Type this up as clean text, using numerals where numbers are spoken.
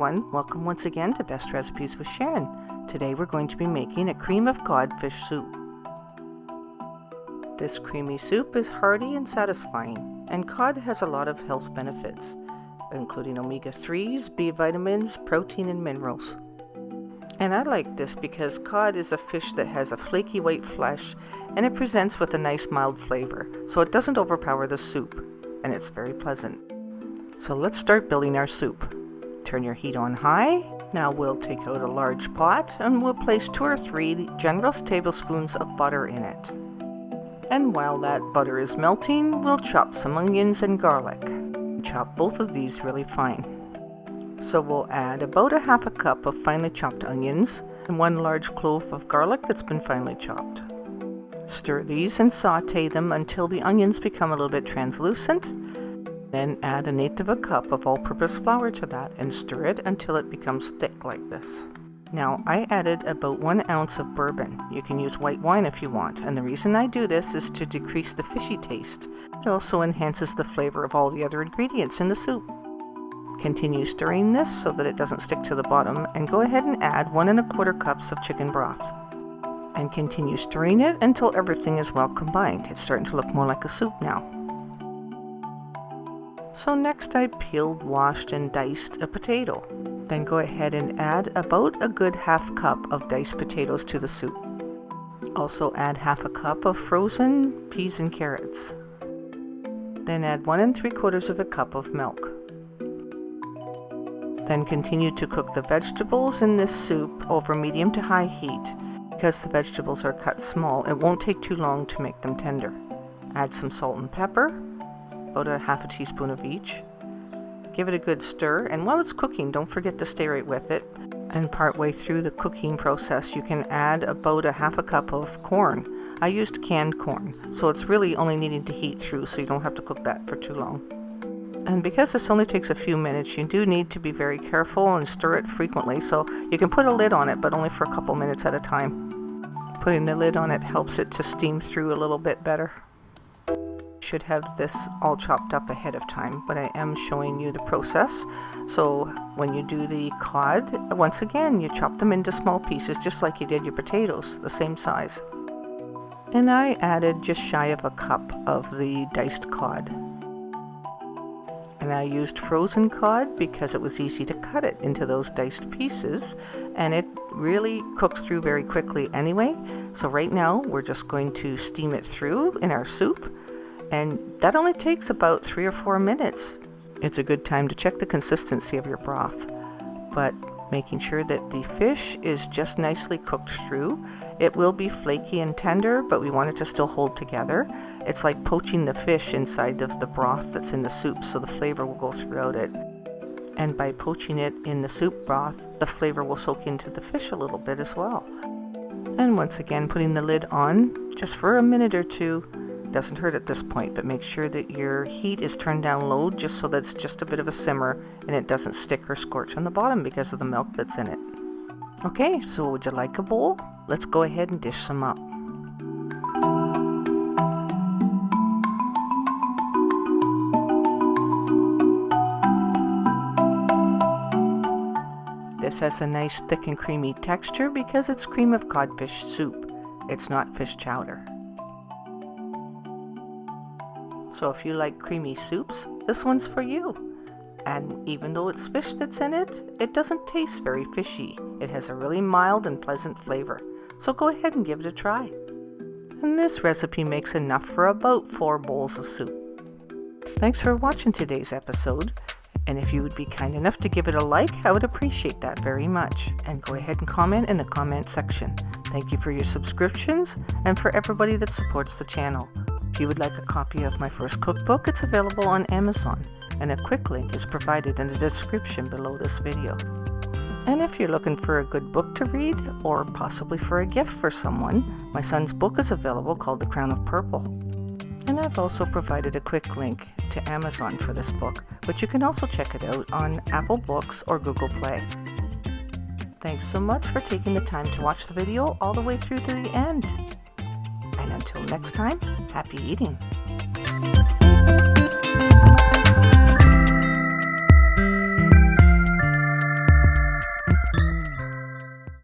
everyone, welcome once again to Best Recipes with Sharon. Today we're going to be making a cream of cod fish soup. This creamy soup is hearty and satisfying, and cod has a lot of health benefits, including omega-3s, B vitamins, protein, and minerals. And I like this because cod is a fish that has a flaky white flesh, and it presents with a nice mild flavor, so it doesn't overpower the soup, and it's very pleasant. So let's start building our soup. Turn your heat on high. Now we'll take out a large pot and we'll place 2 or 3 generous tablespoons of butter in it. And while that butter is melting, we'll chop some onions and garlic. Chop both of these really fine. So we'll add about 1/2 cup of finely chopped onions and 1 large clove of garlic that's been finely chopped. Stir these and saute them until the onions become a little bit translucent. Then add 1/8 cup of all-purpose flour to that and stir it until it becomes thick like this. Now I added about 1 ounce of bourbon. You can use white wine if you want, and the reason I do this is to decrease the fishy taste. It also enhances the flavor of all the other ingredients in the soup. Continue stirring this so that it doesn't stick to the bottom, and go ahead and add 1 1/4 cups of chicken broth. And continue stirring it until everything is well combined. It's starting to look more like a soup now. So next I peeled, washed, and diced a potato. Then go ahead and add about a good 1/2 cup of diced potatoes to the soup. Also add 1/2 cup of frozen peas and carrots. Then add 1 3/4 cup of milk. Then continue to cook the vegetables in this soup over medium to high heat. Because the vegetables are cut small, it won't take too long to make them tender. Add some salt and pepper, about 1/2 teaspoon of each. Give it a good stir, and while it's cooking, don't forget to stay right with it. And partway through the cooking process, you can add about 1/2 cup of corn. I used canned corn, so it's really only needing to heat through, so you don't have to cook that for too long. And because this only takes a few minutes, you do need to be very careful and stir it frequently, so you can put a lid on it, but only for a couple minutes at a time. Putting the lid on it helps it to steam through a little bit better. Should have this all chopped up ahead of time, but I am showing you the process. So when you do the cod, once again you chop them into small pieces just like you did your potatoes, the same size. And I added just shy of 1 cup of the diced cod. And I used frozen cod because it was easy to cut it into those diced pieces, and it really cooks through very quickly anyway. So right now we're just going to steam it through in our soup. And that only takes about 3 or 4 minutes. It's a good time to check the consistency of your broth, but making sure that the fish is just nicely cooked through. It will be flaky and tender, but we want it to still hold together. It's like poaching the fish inside of the broth that's in the soup, so the flavor will go throughout it. And by poaching it in the soup broth, the flavor will soak into the fish a little bit as well. And once again, putting the lid on just for a minute or 2. Doesn't hurt at this point, but make sure that your heat is turned down low just so that it's just a bit of a simmer and it doesn't stick or scorch on the bottom because of the milk that's in it. Okay, so would you like a bowl? Let's go ahead and dish some up. This has a nice thick and creamy texture because it's cream of codfish soup. It's not fish chowder. So if you like creamy soups, this one's for you. And even though it's fish that's in it, it doesn't taste very fishy. It has a really mild and pleasant flavor. So go ahead and give it a try. And this recipe makes enough for about 4 bowls of soup. Thanks for watching today's episode. And if you would be kind enough to give it a like, I would appreciate that very much. And go ahead and comment in the comment section. Thank you for your subscriptions and for everybody that supports the channel. If you would like a copy of my first cookbook, it's available on Amazon, and a quick link is provided in the description below this video. And if you're looking for a good book to read, or possibly for a gift for someone, my son's book is available called The Crown of Purple. And I've also provided a quick link to Amazon for this book, but you can also check it out on Apple Books or Google Play. Thanks so much for taking the time to watch the video all the way through to the end. And until next time, happy eating!